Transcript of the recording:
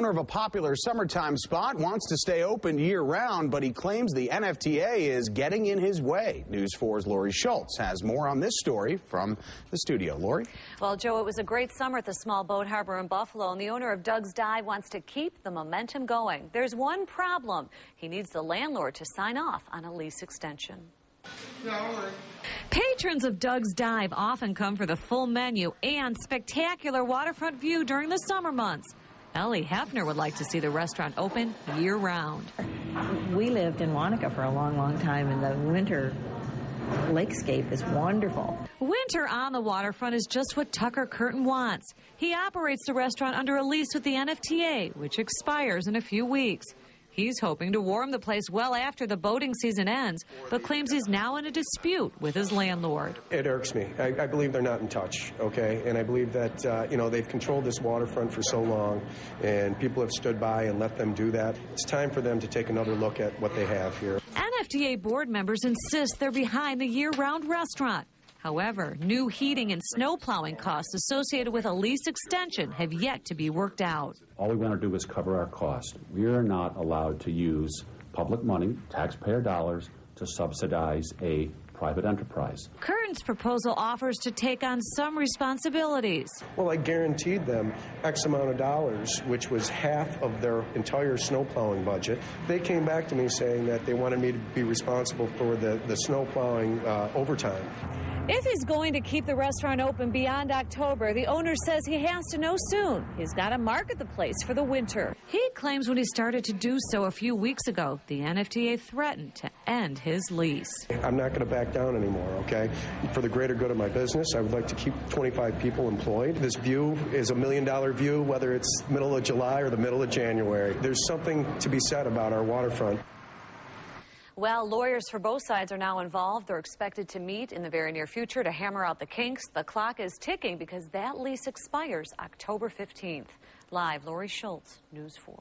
owner of a popular summertime spot wants to stay open year-round, but he claims the NFTA is getting in his way. News 4's Lori Schultz has more on this story from the studio. Lori? Well, Joe, it was a great summer at the small boat harbor in Buffalo, and the owner of Doug's Dive wants to keep the momentum going. There's one problem. He needs the landlord to sign off on a lease extension. Patrons of Doug's Dive often come for the full menu and spectacular waterfront view during the summer months. ELLE HEFFNER would like to see the restaurant open year-round. We lived in Wanaka for a long, long time, and the winter lakescape is wonderful. Winter on the waterfront is just what Tucker Curtin wants. He operates the restaurant under a lease with the NFTA, which expires in a few weeks. He's hoping to warm the place well after the boating season ends, but claims he's now in a dispute with his landlord. It irks me. I believe they're not in touch, okay? And I believe that, they've controlled this waterfront for so long, and people have stood by and let them do that. It's time for them to take another look at what they have here. NFTA board members insist they're behind the year-round restaurant. However, new heating and snow plowing costs associated with a lease extension have yet to be worked out. All we want to do is cover our costs. We are not allowed to use public money, taxpayer dollars, to subsidize a private enterprise. Curtin's proposal offers to take on some responsibilities. Well, I guaranteed them X amount of dollars, which was half of their entire snow plowing budget. They came back to me saying that they wanted me to be responsible for the snow plowing overtime. If he's going to keep the restaurant open beyond October, the owner says he has to know soon. He's got to market the place for the winter. He claims when he started to do so a few weeks ago, the NFTA threatened to end his lease. I'm not going to back down anymore, okay? For the greater good of my business, I would like to keep 25 people employed. This view is $1 million view, whether it's middle of July or the middle of January. There's something to be said about our waterfront. Well, lawyers for both sides are now involved. They're expected to meet in the very near future to hammer out the kinks. The clock is ticking because that lease expires October 15th. Live, Lori Schultz, News 4.